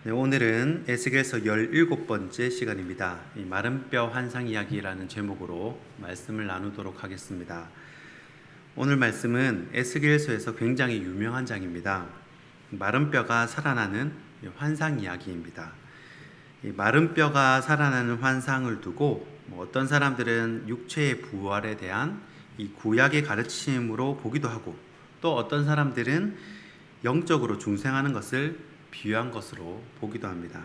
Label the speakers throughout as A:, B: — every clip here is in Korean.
A: 네, 오늘은 에스겔서 17번째 시간입니다. 이 마른 뼈 환상 이야기라는 제목으로 말씀을 나누도록 하겠습니다. 오늘 말씀은 에스겔서에서 굉장히 유명한 장입니다. 마른 뼈가 살아나는 환상 이야기입니다. 이 마른 뼈가 살아나는 환상을 두고 어떤 사람들은 육체의 부활에 대한 이 구약의 가르침으로 보기도 하고, 또 어떤 사람들은 영적으로 중생하는 것을 비유한 것으로 보기도 합니다.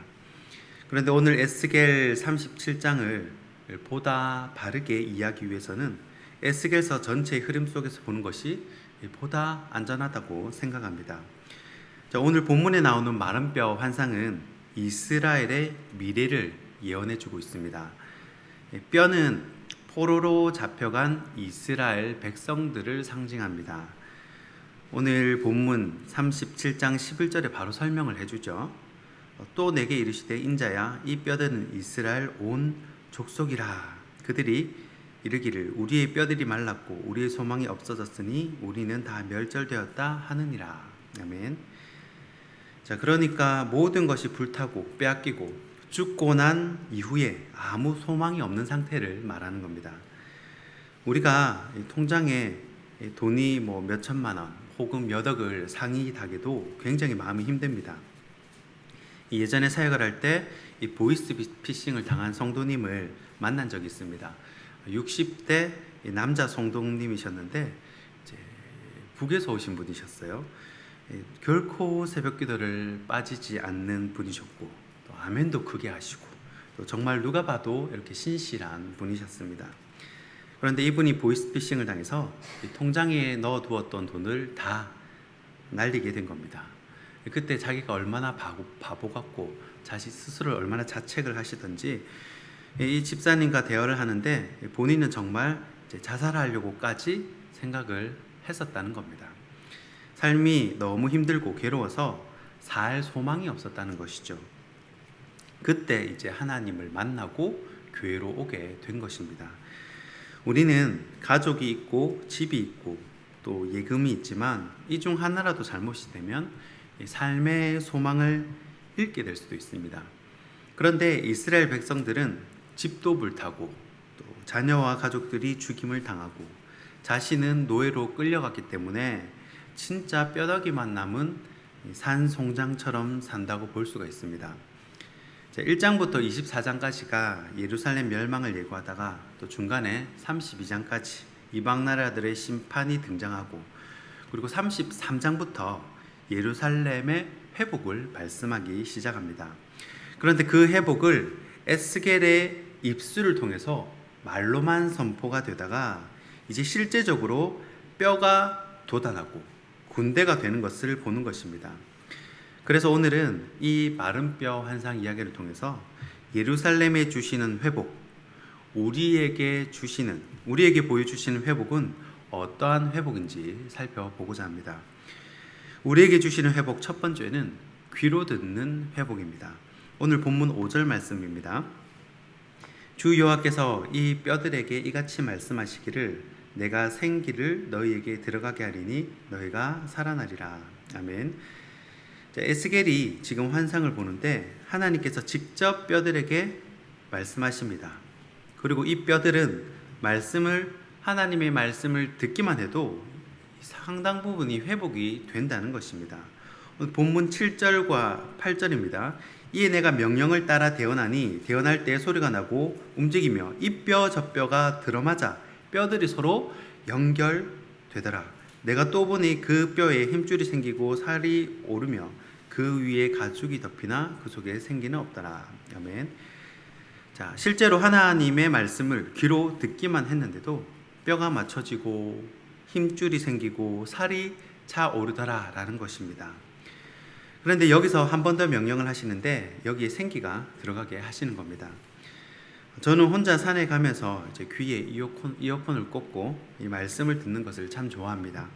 A: 그런데 오늘 에스겔 37장을 보다 바르게 이해하기 위해서는 에스겔서 전체의 흐름 속에서 보는 것이 보다 안전하다고 생각합니다. 자, 오늘 본문에 나오는 마른 뼈 환상은 이스라엘의 미래를 예언해주고 있습니다. 뼈는 포로로 잡혀간 이스라엘 백성들을 상징합니다. 오늘 본문 37장 11절에 바로 설명을 해주죠. 또 내게 이르시되 인자야 이 뼈들은 이스라엘 온 족속이라. 그들이 이르기를 우리의 뼈들이 말랐고 우리의 소망이 없어졌으니 우리는 다 멸절되었다 하느니라. 아멘. 자, 그러니까 모든 것이 불타고 빼앗기고 죽고 난 이후에 아무 소망이 없는 상태를 말하는 겁니다. 우리가 통장에 돈이 몇 천만 원 혹은 몇 억을 상이 닭에도 굉장히 마음이 힘듭니다. 예전에 사역을 할 때 이 보이스 피싱을 당한 성도님을 만난 적이 있습니다. 60대 남자 성도님이셨는데 북에서 오신 분이셨어요. 결코 새벽 기도를 빠지지 않는 분이셨고, 또 아멘도 크게 하시고, 또 정말 누가 봐도 이렇게 신실한 분이셨습니다. 그런데 이분이 보이스피싱을 당해서 통장에 넣어두었던 돈을 다 날리게 된 겁니다. 그때 자기가 얼마나 바보 같고 자신 스스로를 얼마나 자책을 하시던지 이 집사님과 대화를 하는데 본인은 정말 자살하려고까지 생각을 했었다는 겁니다. 삶이 너무 힘들고 괴로워서 살 소망이 없었다는 것이죠. 그때 이제 하나님을 만나고 교회로 오게 된 것입니다. 우리는 가족이 있고 집이 있고 또 예금이 있지만 이 중 하나라도 잘못이 되면 삶의 소망을 잃게 될 수도 있습니다. 그런데 이스라엘 백성들은 집도 불타고 또 자녀와 가족들이 죽임을 당하고 자신은 노예로 끌려갔기 때문에 진짜 뼈다귀만 남은 산송장처럼 산다고 볼 수가 있습니다. 1장부터 24장까지가 예루살렘 멸망을 예고하다가 또 중간에 32장까지 이방 나라들의 심판이 등장하고, 그리고 33장부터 예루살렘의 회복을 말씀하기 시작합니다. 그런데 그 회복을 에스겔의 입술을 통해서 말로만 선포가 되다가 이제 실제적으로 뼈가 돋아나고 군대가 되는 것을 보는 것입니다. 그래서 오늘은 이 마른 뼈 환상 이야기를 통해서 예루살렘에 주시는 회복, 우리에게 보여주시는 회복은 어떠한 회복인지 살펴보고자 합니다. 우리에게 주시는 회복 첫 번째는 귀로 듣는 회복입니다. 오늘 본문 5절 말씀입니다. 주 여호와께서 이 뼈들에게 이같이 말씀하시기를 내가 생기를 너희에게 들어가게 하리니 너희가 살아나리라. 아멘. 에스겔이 지금 환상을 보는데 하나님께서 직접 뼈들에게 말씀하십니다. 그리고 이 뼈들은 하나님의 말씀을 듣기만 해도 상당 부분이 회복이 된다는 것입니다. 본문 7절과 8절입니다. 이에 내가 명령을 따라 대언하니 대언할 때 소리가 나고 움직이며 이 뼈 저 뼈가 들어맞아 뼈들이 서로 연결되더라. 내가 또 보니 그 뼈에 힘줄이 생기고 살이 오르며 그 위에 가죽이 덮이나 그 속에 생기는 없더라. 아멘. 자, 실제로 하나님의 말씀을 귀로 듣기만 했는데도 뼈가 맞춰지고 힘줄이 생기고 살이 차오르더라 라는 것입니다. 그런데 여기서 한 번 더 명령을 하시는데 여기에 생기가 들어가게 하시는 겁니다. 저는 혼자 산에 가면서 이제 귀에 이어폰을 꽂고 이 말씀을 듣는 것을 참 좋아합니다.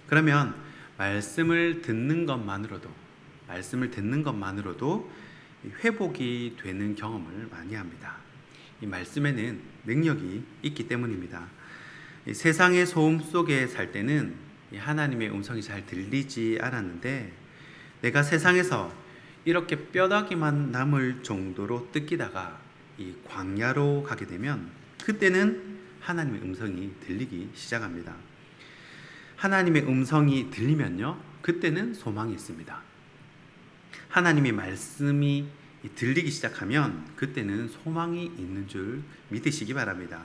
A: 그러면 말씀을 듣는 것만으로도 회복이 되는 경험을 많이 합니다. 이 말씀에는 능력이 있기 때문입니다. 이 세상의 소음 속에 살 때는 하나님의 음성이 잘 들리지 않았는데 내가 세상에서 이렇게 뼈다귀만 남을 정도로 뜯기다가 이 광야로 가게 되면 그때는 하나님의 음성이 들리기 시작합니다. 하나님의 음성이 들리면요, 그때는 소망이 있습니다. 하나님의 말씀이 들리기 시작하면 그때는 소망이 있는 줄 믿으시기 바랍니다.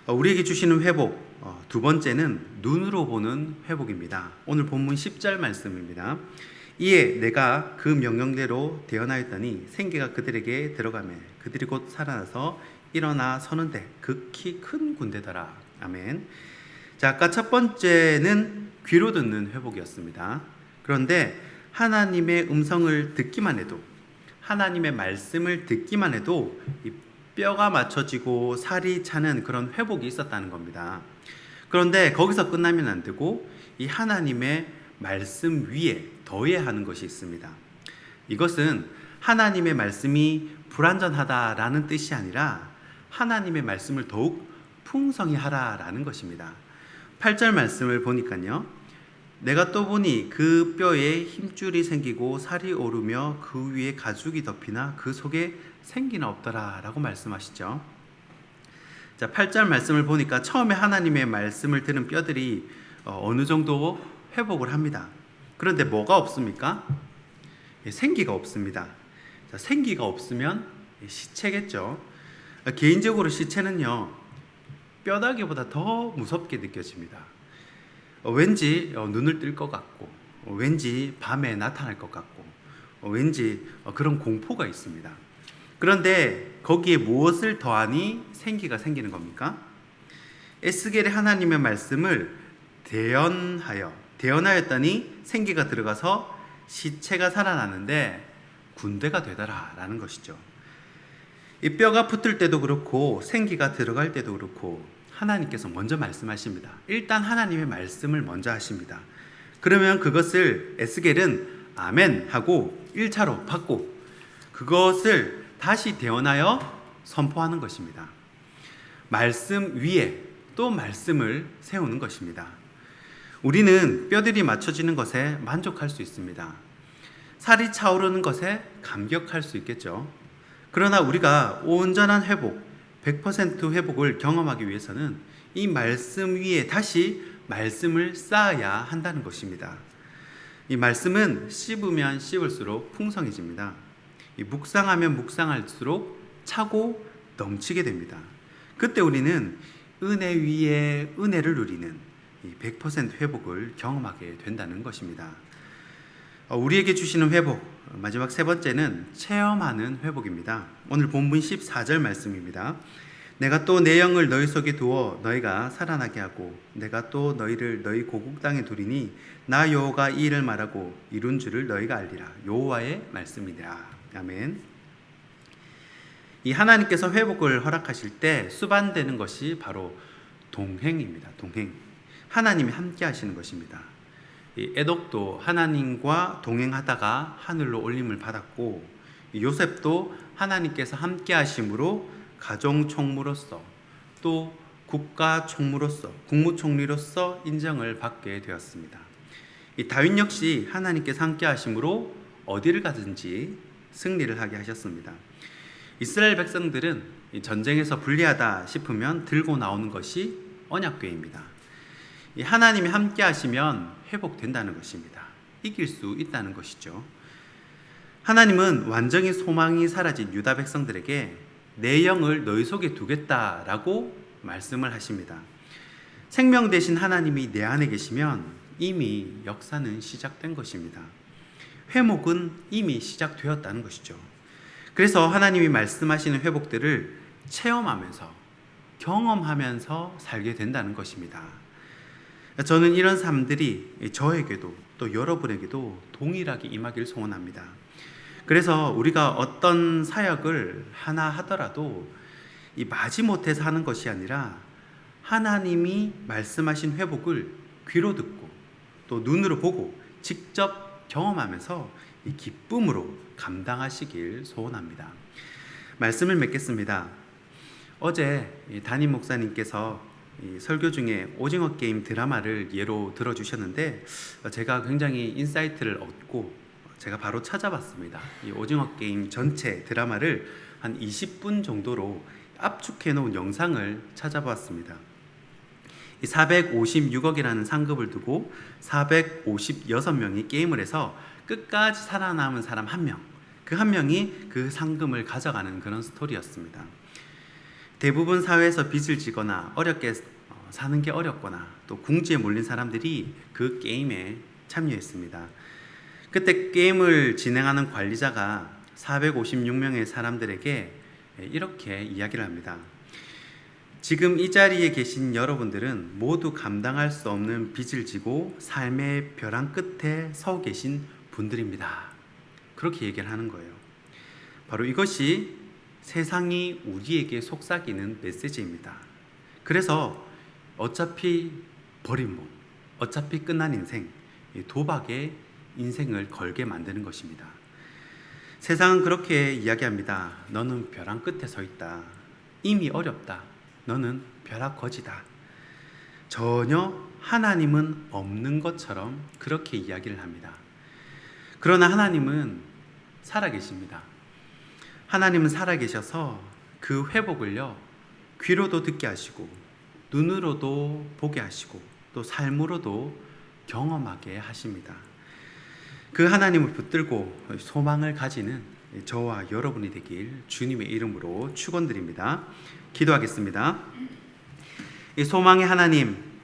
A: 우리에게 주시는 회복, 두 번째는 눈으로 보는 회복입니다. 오늘 본문 10절 말씀입니다. 이에 내가 그 명령대로 대언하였더니 생기가 그들에게 들어가매 그들이 곧 살아나서 일어나 서는데 극히 큰 군대더라. 아멘. 자, 아까 첫 번째는 귀로 듣는 회복이었습니다. 그런데 하나님의 음성을 듣기만 해도, 하나님의 말씀을 듣기만 해도 이 뼈가 맞춰지고 살이 차는 그런 회복이 있었다는 겁니다. 그런데 거기서 끝나면 안 되고 이 하나님의 말씀 위에 더해야 하는 것이 있습니다. 이것은 하나님의 말씀이 불완전하다라는 뜻이 아니라 하나님의 말씀을 더욱 풍성히 하라라는 것입니다. 8절 말씀을 보니까요, 내가 또 보니 그 뼈에 힘줄이 생기고 살이 오르며 그 위에 가죽이 덮이나 그 속에 생기는 없더라 라고 말씀하시죠. 자, 8절 말씀을 보니까 처음에 하나님의 말씀을 들은 뼈들이 어느 정도 회복을 합니다. 그런데 뭐가 없습니까? 생기가 없습니다. 자, 생기가 없으면 시체겠죠. 개인적으로 시체는요, 뼈다귀보다 더 무섭게 느껴집니다. 왠지 눈을 뜰 것 같고, 왠지 밤에 나타날 것 같고, 왠지 그런 공포가 있습니다. 그런데 거기에 무엇을 더하니 생기가 생기는 겁니까? 에스겔의 하나님의 말씀을 대언하였더니 생기가 들어가서 시체가 살아나는데 군대가 되더라라는 것이죠. 이 뼈가 붙을 때도 그렇고 생기가 들어갈 때도 그렇고 하나님께서 먼저 말씀하십니다. 일단 하나님의 말씀을 먼저 하십니다. 그러면 그것을 에스겔은 아멘 하고 1차로 받고 그것을 다시 대언하여 선포하는 것입니다. 말씀 위에 또 말씀을 세우는 것입니다. 우리는 뼈들이 맞춰지는 것에 만족할 수 있습니다. 살이 차오르는 것에 감격할 수 있겠죠. 그러나 우리가 온전한 회복, 100% 회복을 경험하기 위해서는 이 말씀 위에 다시 말씀을 쌓아야 한다는 것입니다. 이 말씀은 씹으면 씹을수록 풍성해집니다. 이 묵상하면 묵상할수록 차고 넘치게 됩니다. 그때 우리는 은혜 위에 은혜를 누리는 이 100% 회복을 경험하게 된다는 것입니다. 우리에게 주시는 회복, 마지막 세 번째는 체험하는 회복입니다. 오늘 본문 14절 말씀입니다. 내가 또 내 영을 너희 속에 두어 너희가 살아나게 하고 내가 또 너희를 너희 고국 땅에 두리니 나 여호와가 이 일을 말하고 이룬 줄을 너희가 알리라. 여호와의 말씀이니라. 아멘. 이 하나님께서 회복을 허락하실 때 수반되는 것이 바로 동행입니다. 동행. 하나님이 함께 하시는 것입니다. 이 에녹도 하나님과 동행하다가 하늘로 올림을 받았고 요셉도 하나님께서 함께 하심으로 가정 총무로서 또 국가 총무로서 국무총리로서 인정을 받게 되었습니다. 이 다윗 역시 하나님께서 함께 하심으로 어디를 가든지 승리를 하게 하셨습니다. 이스라엘 백성들은 전쟁에서 불리하다 싶으면 들고 나오는 것이 언약궤입니다. 이 하나님이 함께 하시면 회복된다는 것입니다. 이길 수 있다는 것이죠. 하나님은 완전히 소망이 사라진 유다 백성들에게 내 영을 너희 속에 두겠다라고 말씀을 하십니다. 생명 되신 하나님이 내 안에 계시면 이미 역사는 시작된 것입니다. 회복은 이미 시작되었다는 것이죠. 그래서 하나님이 말씀하시는 회복들을 체험하면서 경험하면서 살게 된다는 것입니다. 저는 이런 삶들이 저에게도 또 여러분에게도 동일하게 임하기를 소원합니다. 그래서 우리가 어떤 사역을 하나 하더라도 이 마지못해서 하는 것이 아니라 하나님이 말씀하신 회복을 귀로 듣고 또 눈으로 보고 직접 경험하면서 이 기쁨으로 감당하시길 소원합니다. 말씀을 맺겠습니다. 어제 담임 목사님께서 이 설교 중에 오징어 게임 드라마를 예로 들어주셨는데 제가 굉장히 인사이트를 얻고 제가 바로 찾아봤습니다. 이 오징어 게임 전체 드라마를 한 20분 정도로 압축해 놓은 영상을 찾아봤습니다. 이 456억이라는 상급을 두고 456명이 게임을 해서 끝까지 살아남은 사람 한 명, 그 한 명이 그 상금을 가져가는 그런 스토리였습니다. 대부분 사회에서 빚을 지거나 어렵게 사는 게 어렵거나 또 궁지에 몰린 사람들이 그 게임에 참여했습니다. 그때 게임을 진행하는 관리자가 456명의 사람들에게 이렇게 이야기를 합니다. 지금 이 자리에 계신 여러분들은 모두 감당할 수 없는 빚을 지고 삶의 벼랑 끝에 서 계신 분들입니다. 그렇게 얘기를 하는 거예요. 바로 이것이 세상이 우리에게 속삭이는 메시지입니다. 그래서 어차피 버린 몸, 어차피 끝난 인생, 도박에 인생을 걸게 만드는 것입니다. 세상은 그렇게 이야기합니다. 너는 벼랑 끝에 서 있다. 이미 어렵다. 너는 벼락거지다. 전혀 하나님은 없는 것처럼 그렇게 이야기를 합니다. 그러나 하나님은 살아계십니다. 하나님은 살아계셔서 그 회복을요, 귀로도 듣게 하시고 눈으로도 보게 하시고 또 삶으로도 경험하게 하십니다. 그 하나님을 붙들고 소망을 가지는 저와 여러분이 되길 주님의 이름으로 축원드립니다. 기도하겠습니다. 이 소망의 하나님,